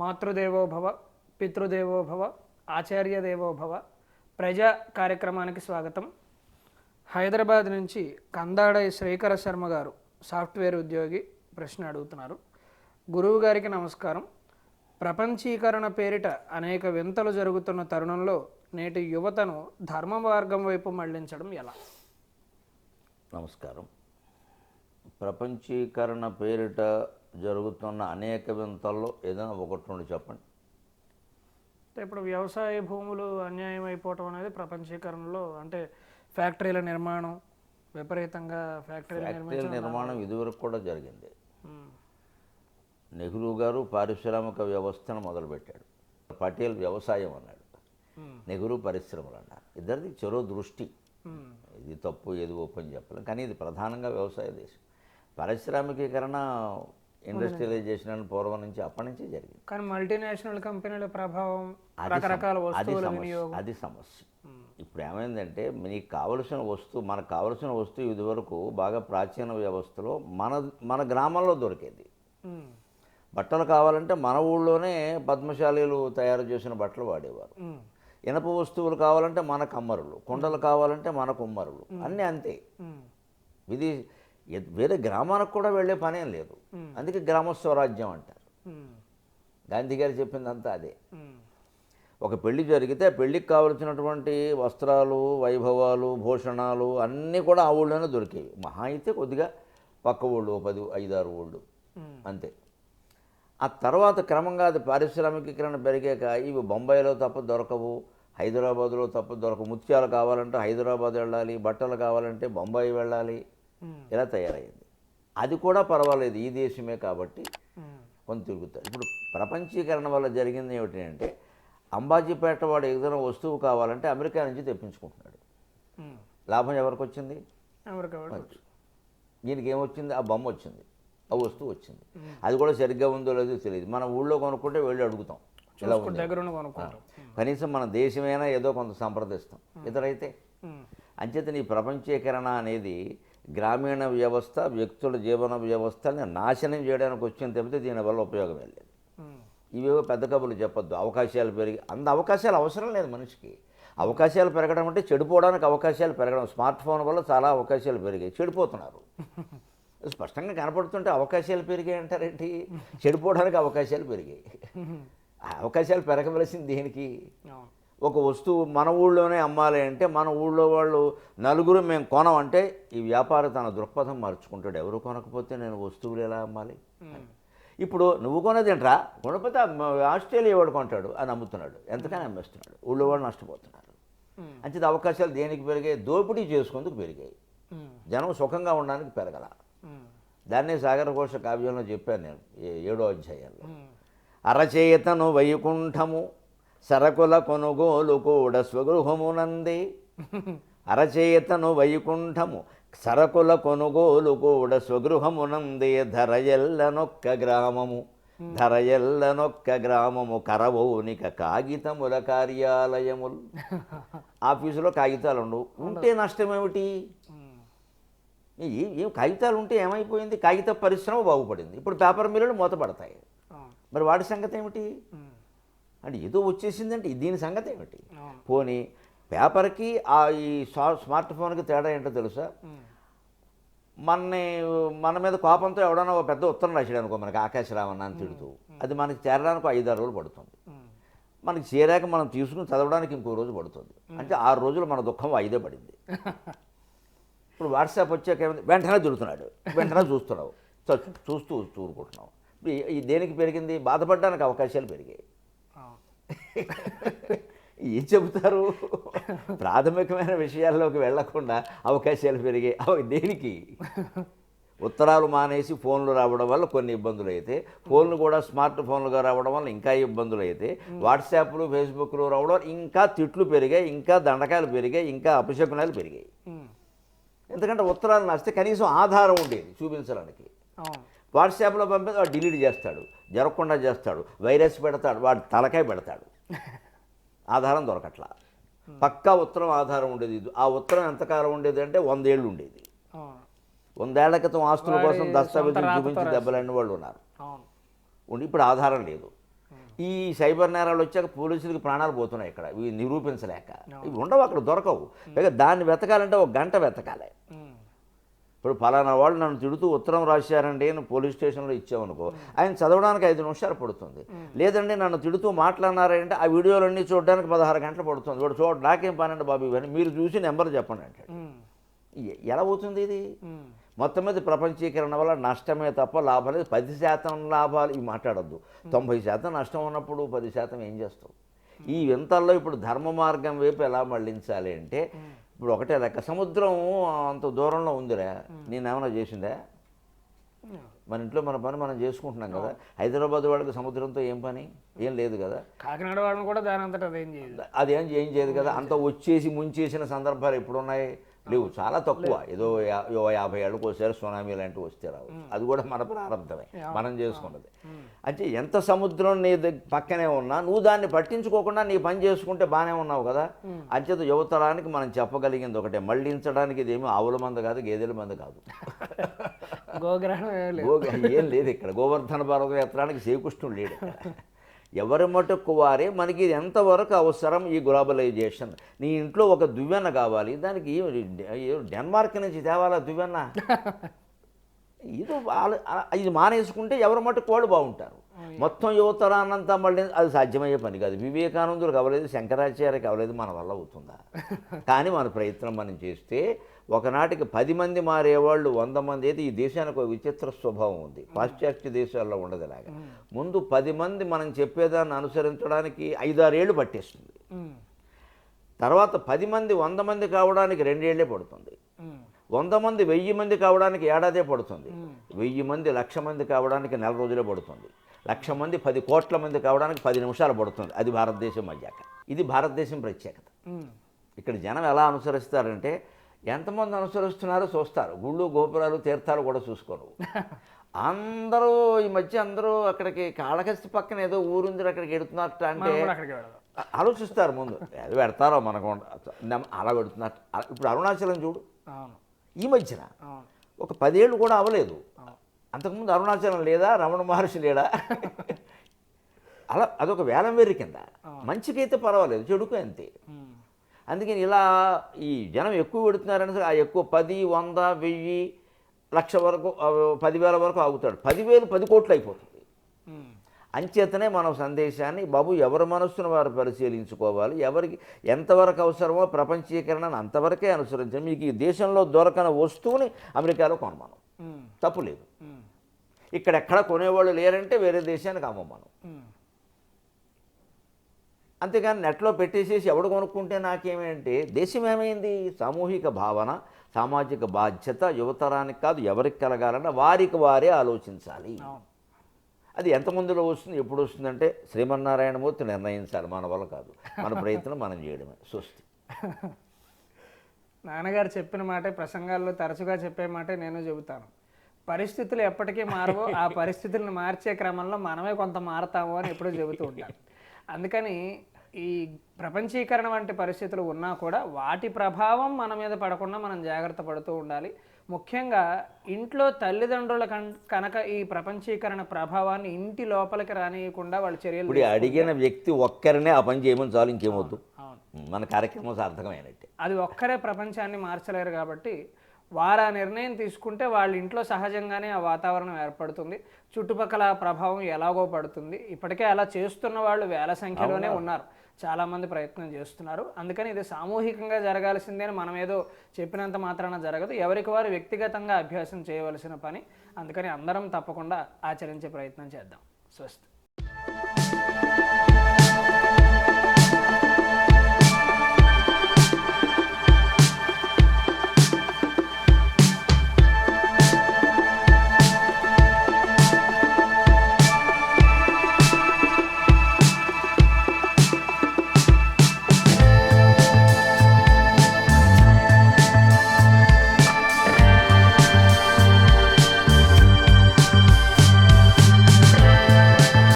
మాతృదేవో భవ, పితృదేవో భవ, ఆచార్య దేవో భవ ప్రజా కార్యక్రమానికి స్వాగతం. హైదరాబాద్ నుంచి కందాడ శ్రీకర శర్మ గారు సాఫ్ట్వేర్ ఉద్యోగి ప్రశ్న అడుగుతున్నారు. గురువు గారికి నమస్కారం. ప్రపంచీకరణ పేరిట అనేక వింతలు జరుగుతున్న తరుణంలో నేటి యువతను ధర్మ మార్గం వైపు మళ్లించడం ఎలా? నమస్కారం. ప్రపంచీకరణ పేరిట జరుగుతున్న అనేక వింతల్లో ఏదైనా ఒకటి నుండి చెప్పండి. ఇప్పుడు వ్యవసాయ భూములు అన్యాయం అయిపోవటం అనేది ప్రపంచీకరణలో, అంటే ఫ్యాక్టరీల నిర్మాణం విపరీతంగా ఫ్యాక్టరీల నిర్మాణం ఇదివరకు కూడా జరిగింది. నెహ్రూ గారు పారిశ్రామిక వ్యవస్థను మొదలుపెట్టాడు, పటేల్ వ్యవసాయం అన్నాడు, నెహ్రూ పరిశ్రమలు అన్నారు. ఇద్దరిది చెరో దృష్టి. ఇది తప్పు ఏది ఓపెన్ చెప్పలేం, కానీ ఇది ప్రధానంగా వ్యవసాయ దేశం. పారిశ్రామికీకరణ ఇండస్ట్రియలైజేషన్ అని పూర్వం నుంచి అప్పటి నుంచి జరిగింది. కానీ మల్టీనేషనల్ కంపెనీల ప్రభావం, రకరకాల వస్తువుల వినియోగం, అది సమస్య. ఇప్పుడు ఏమైందంటే మనకు కావలసిన వస్తువు ఇదివరకు బాగా ప్రాచీన వ్యవస్థలో మన గ్రామంలో దొరికేది. బట్టలు కావాలంటే మన ఊళ్ళోనే పద్మశాలీలు తయారు చేసిన బట్టలు వాడేవారు. ఇనప వస్తువులు కావాలంటే మన కమ్మరులు, కుండలు కావాలంటే మన కుమ్మరులు, అన్నీ అంతే. ఇది వేరే గ్రామానికి కూడా వెళ్ళే పనేం లేదు. అందుకే గ్రామ స్వరాజ్యం అంటారు. గాంధీ గారు చెప్పిందంతా అదే. ఒక పెళ్లి జరిగితే ఆ పెళ్లికి కావలసినటువంటి వస్త్రాలు, వైభవాలు, భూషణాలు అన్నీ కూడా ఆ ఊళ్ళోనే దొరికేవి. మహా అయితే కొద్దిగా పక్క ఊళ్ళు 5-6 ఊళ్ళు అంతే. ఆ తర్వాత క్రమంగా అది పారిశ్రామికీకరణ పెరిగాక ఇవి బొంబాయిలో తప్ప దొరకవు, హైదరాబాదులో తప్ప దొరకవు. ముత్యాలు కావాలంటే హైదరాబాద్ వెళ్ళాలి, బట్టలు కావాలంటే బొంబాయి వెళ్ళాలి, ఇలా తయారైంది. అది కూడా పర్వాలేదు, ఈ దేశమే కాబట్టి కొంత తిరుగుతారు. ఇప్పుడు ప్రపంచీకరణ వల్ల జరిగింది ఏమిటి అంటే, అంబాజీపేట వాడు ఏదైనా వస్తువు కావాలంటే అమెరికా నుంచి తెప్పించుకుంటున్నాడు. లాభం ఎవరికి వచ్చింది? దీనికి ఏమొచ్చింది? ఆ బొమ్మ వచ్చింది, ఆ వస్తువు వచ్చింది. అది కూడా సరిగ్గా ఉందో లేదో తెలియదు. మన ఊళ్ళో కొనుక్కుంటే వెళ్ళి అడుగుతాం, ఇలా ఉంది. కనీసం మన దేశమైనా ఏదో కొంత సంప్రదిస్తాం. ఇతరైతే అంచేతని ఈ ప్రపంచీకరణ అనేది గ్రామీణ వ్యవస్థ, వ్యక్తుల జీవన వ్యవస్థని నాశనం చేయడానికి వచ్చిన తప్పితే దీనివల్ల ఉపయోగం లేదు. ఇవేవో పెద్ద కబుర్లు చెప్పొద్దు. అవకాశాలు పెరిగి అవకాశాలు అవసరం లేదు మనిషికి. అవకాశాలు పెరగడం అంటే చెడిపోవడానికి అవకాశాలు పెరగడం. స్మార్ట్ ఫోన్ వల్ల చాలా అవకాశాలు పెరిగాయి, చెడిపోతున్నారు. స్పష్టంగా కనపడుతుంటే అవకాశాలు పెరిగాయి అంటారేంటి? చెడిపోవడానికి అవకాశాలు పెరిగాయి. అవకాశాలు పెరగవలసింది దేనికి? ఒక వస్తువు మన ఊళ్ళోనే అమ్మాలి అంటే మన ఊళ్ళో వాళ్ళు నలుగురు మేము కొనం అంటే ఈ వ్యాపారి తన దృక్పథం మార్చుకుంటాడు. ఎవరు కొనకపోతే నేను వస్తువులు ఎలా అమ్మాలి? ఇప్పుడు నువ్వు కొనేది ఏంట్రా, కొనకపోతే ఆస్ట్రేలియా వాడు కొంటాడు అని అమ్ముతున్నాడు, ఎంతకని అమ్మేస్తున్నాడు. ఊళ్ళో వాడు నష్టపోతున్నారు. అంచేది అవకాశాలు దేనికి పెరిగాయి? దోపిడీ చేసుకుందుకు పెరిగాయి. జనం సుఖంగా ఉండడానికి పెరగల. దాన్నే సాగర ఘోష కావ్యంలో చెప్పాను నేను 7వ అధ్యాయంలో. అరచేతను వైకుంఠము సరకుల కొనుగోలు కూడా స్వగృహమునందే. అరచేతను వైకుంఠము సరకుల కొనుగోలు కూడా స్వగృహమునందే. ధరయెల్లనొక్క గ్రామము కరవోనిక కాగితముల కార్యాలయములు. ఆఫీసులో కాగితాలు ఉండవు, ఉంటే నష్టమేమిటి? ఏం కాగితాలు ఉంటే ఏమైపోయింది? కాగిత పరిశ్రమ బాగుపడింది. ఇప్పుడు పేపర్ మిల్లులు మూతపడతాయి. మరి వాడి సంగతి ఏమిటి అంటే ఏదో వచ్చేసిందంటే దీని సంగతి ఏమిటి? పోనీ పేపర్కి ఈ స్మార్ట్ ఫోన్కి తేడా ఏంటో తెలుసా? మన మీద కోపంతో ఎవడన్నా ఒక పెద్ద ఉత్తరం రాసాడు అనుకో, మనకి ఆకాశరామన్న అని తిడుతూ, అది మనకి చేరడానికి 5-6 రోజులు పడుతుంది. మనకి చేరాక మనం తీసుకుని చదవడానికి ఇంకో రోజు పడుతుంది. అంటే 6 రోజులు మన దుఃఖం 5 పడింది. ఇప్పుడు వాట్సాప్ వచ్చాక వెంటనే తిడుతున్నాడు, వెంటనే చూస్తున్నావు, చూస్తూ ఊరుకుంటున్నావు. దేనికి పెరిగింది? బాధపడడానికి అవకాశాలు పెరిగాయి. ఏం చెబుతారు? ప్రాథమికమైన విషయాల్లోకి వెళ్లకుండా అవకాశాలు పెరిగాయి. దేనికి? ఉత్తరాలు మానేసి ఫోన్లు రావడం వల్ల కొన్ని ఇబ్బందులు అయితే, ఫోన్లు కూడా స్మార్ట్ ఫోన్లుగా రావడం వల్ల ఇంకా ఇబ్బందులు అయితే, వాట్సాప్లు, ఫేస్బుక్లు రావడం ఇంకా తిట్లు పెరిగాయి, ఇంకా దండకాయలు పెరిగాయి, ఇంకా అపశకునాలు పెరిగాయి. ఎందుకంటే ఉత్తరాలు రాస్తే కనీసం ఆధారం ఉండేది చూపించడానికి. వాట్సాప్లో పంపితే వాడు డిలీట్ చేస్తాడు, జరగకుండా చేస్తాడు, వైరస్ పెడతాడు, వాడు తలకాయ పెడతాడు. ఆధారం దొరకట్లా. పక్కా ఉత్తరం ఆధారం ఉండేది. ఆ ఉత్తరం ఎంతకాలం ఉండేది అంటే 100 ఏళ్ళు ఉండేది. 100 ఏళ్ల క్రితం ఆస్తుల కోసం దస్తావేజులు చూపించి దెబ్బలాడిన వాళ్ళు ఉన్నారు. ఇప్పుడు ఆధారం లేదు. ఈ సైబర్ నేరాలు వచ్చాక పోలీసులకి ప్రాణాలు పోతున్నాయి ఇక్కడ ఇవి నిరూపించలేక. ఇవి ఉండవు, అక్కడ దొరకవు. పైగా దాన్ని వెతకాలంటే ఒక గంట వెతకాలి. ఇప్పుడు ఫలానా వాళ్ళు నన్ను తిడుతూ ఉత్తరం రాశారండి అని పోలీస్ స్టేషన్లో ఇచ్చామనుకో, ఆయన చదవడానికి 5 నిమిషాలు పడుతుంది. లేదండి నన్ను తిడుతూ మాట్లాడినారంటే ఆ వీడియోలన్నీ చూడడానికి 16 గంటలు పడుతుంది. వాడు చూడ నాకేం పనండి బాబు ఇవన్నీ, మీరు చూసి నెంబర్ చెప్పండి అంటాడు. ఎలా అవుతుంది ఇది? మొత్తం మీద ప్రపంచీకరణ వల్ల నష్టమే తప్ప లాభం లేదు. 10% లాభాలు ఇవి మాట్లాడద్దు. 90% నష్టం ఉన్నప్పుడు 10% ఏం చేస్తావు? ఈ వింతల్లో ఇప్పుడు ధర్మ మార్గం వైపు ఎలా మళ్ళించాలి అంటే, ఇప్పుడు ఒకటే లెక్క, సముద్రం అంత దూరంలో ఉందిరా, నేనేమైనా చేసిందా? మన ఇంట్లో మన పని మనం చేసుకుంటున్నాం కదా. హైదరాబాద్ వాళ్ళకి సముద్రంతో ఏం పని? ఏం లేదు కదా. కాకినాడ వాళ్ళని కూడా దాని అంతటా అదేం చేయదు కదా. అంత వచ్చేసి ముంచేసిన సందర్భాలు ఎప్పుడున్నాయి? లేవు, చాలా తక్కువ. ఏదో 50 ఏళ్ళకి ఒకసారి సునామీ లాంటివి వస్తే రావు. అది కూడా మన ప్రారంభమే, మనం చేసుకున్నది. అంటే ఎంత సముద్రం నీ పక్కనే ఉన్నా నువ్వు దాన్ని పట్టించుకోకుండా నీ పని చేసుకుంటే బాగానే ఉన్నావు కదా. అంచేత యువతరానికి మనం చెప్పగలిగింది ఒకటే, మళ్ళించడానికి ఇదేమీ ఆవుల మంద కాదు, గేదెల మంద కాదు. ఏం లేదు ఇక్కడ. గోవర్ధన పర్వతం ఎత్తడానికి శ్రీకృష్ణుడు లేడు. ఎవరి మటుకు వారే మనకి ఇది ఎంతవరకు అవసరం ఈ గ్లోబలైజేషన్. నీ ఇంట్లో ఒక దువ్వెన కావాలి, దానికి డెన్మార్క్ నుంచి తేవాలా దువ్వెన? ఇది మానేసుకుంటే ఎవరి మటుకు వాళ్ళు బాగుంటారు. మొత్తం యువతరాన్నంతా మళ్ళీ అది సాధ్యమయ్యే పని కాదు. వివేకానందులకు అవ్వలేదు, శంకరాచార్యకి అవ్వలేదు, మన వల్ల అవుతుందా? కానీ మన ప్రయత్నం మనం చేస్తే ఒకనాటికి 10 మంది మారేవాళ్ళు 100 మంది. అయితే ఈ దేశానికి ఒక విచిత్ర స్వభావం ఉంది, పాశ్చాత్య దేశాల్లో ఉండదు. ఇలాగా ముందు 10 మంది మనం చెప్పేదాన్ని అనుసరించడానికి 5-6 ఏళ్ళు పట్టేస్తుంది. తర్వాత 10 మంది 100 మంది కావడానికి 2 ఏళ్లే పడుతుంది. 100 మంది 1000 మంది కావడానికి ఏడాదే పడుతుంది. 1000 మంది 1,00,000 మంది కావడానికి 4 రోజులే పడుతుంది. 1,00,000 మంది 10 కోట్ల మంది కావడానికి 10 నిమిషాలు పడుతుంది. అది భారతదేశం మధ్యాక. ఇది భారతదేశం ప్రత్యేకత. ఇక్కడ జనం ఎలా అనుసరిస్తారంటే, ఎంతమంది అనుసరిస్తున్నారో చూస్తారు. గుళ్ళు గోపురాలు తీర్థాలు కూడా చూసుకోరు. అందరూ ఈ మధ్య అందరూ అక్కడికి కాళహస్తి పక్కన ఏదో ఊరుంది అక్కడికి వెడుతున్నట్టు అంటే ఆలోచిస్తారు ముందు. అది పెడతారో మనకు అలా పెడుతున్నట్టు. ఇప్పుడు అరుణాచలం చూడు, ఈ మధ్యన ఒక 10 ఏళ్ళు కూడా అవ్వలేదు. అంతకుముందు అరుణాచలం లేదా, రమణ మహర్షి లేడా? అలా అదొక వేలం వెర్రి కింద. మంచికైతే పర్వాలేదు, చెడుకు అంతే. అందుకని ఇలా ఈ జనం ఎక్కువ పెడుతున్నారని ఆ ఎక్కువ 10, 100, 1000, 1,00,000 వరకు 10,000 వరకు ఆగుతాడు. 10,000 10 కోట్లు అయిపోతుంది. అంచేతనే మనం సందేశాన్ని బాబు ఎవరి మనస్సును వారు పరిశీలించుకోవాలి. ఎవరికి ఎంతవరకు అవసరమో ప్రపంచీకరణను అంతవరకే అనుసరించాలి. మీకు ఈ దేశంలో దొరకని వస్తువుని అమెరికాలో కొనమనం, తప్పు లేదు. ఇక్కడెక్కడ కొనేవాళ్ళు లేరంటే వేరే దేశానికి అమ్మమనం. అంతేగాని నెట్లో పెట్టేసేసి ఎవడు కొనుక్కుంటే నాకేమేంటే, దేశం ఏమైంది? సామూహిక భావన, సామాజిక బాధ్యత యువతరానికి కాదు ఎవరికి కలగాలన్నా వారికి వారే ఆలోచించాలి. అది ఎంతమందిలో వస్తుంది, ఎప్పుడు వస్తుందంటే శ్రీమన్నారాయణమూర్తి నిర్ణయించాలి, మన వల్ల కాదు. మన ప్రయత్నం మనం చేయడమే. స్వస్తి. నాన్నగారు చెప్పిన మాటే ప్రసంగాల్లో తరచుగా చెప్పే మాటే నేను చెబుతాను. పరిస్థితులు ఎప్పటికీ మారవో ఆ పరిస్థితులను మార్చే క్రమంలో మనమే కొంత మారతాము అని ఎప్పుడూ చెబుతూ ఉంటాను. అందుకని ఈ ప్రపంచీకరణ వంటి పరిస్థితులు ఉన్నా కూడా వాటి ప్రభావం మన మీద పడకుండా మనం జాగ్రత్త పడుతూ ఉండాలి. ముఖ్యంగా ఇంట్లో తల్లిదండ్రుల కనుక ఈ ప్రపంచీకరణ ప్రభావాన్ని ఇంటి లోపలికి రానియకుండా వాళ్ళు చర్యలు. ఇప్పుడు అడిగిన వ్యక్తి ఒక్కరినే ఆ పని చేయమని చాలు, ఇంకేమొద్దు. మన కార్యక్రమం సార్థకమైనట్టే. అది ఒక్కరే ప్రపంచాన్ని మార్చలేరు కాబట్టి వారు ఆ నిర్ణయం తీసుకుంటే వాళ్ళ ఇంట్లో సహజంగానే ఆ వాతావరణం ఏర్పడుతుంది. చుట్టుపక్కల ప్రభావం ఎలాగో పడుతుంది. ఇప్పటికే అలా చేస్తున్న వాళ్ళు వేల సంఖ్యలోనే ఉన్నారు, చాలామంది ప్రయత్నం చేస్తున్నారు. అందుకని ఇది సామూహికంగా జరగాల్సిందే, మనం ఏదో చెప్పినంత మాత్రాన జరగదు. ఎవరికి వారు వ్యక్తిగతంగా అభ్యాసం చేయవలసిన పని. అందుకని అందరం తప్పకుండా ఆచరించే ప్రయత్నం చేద్దాం. స్వస్తి.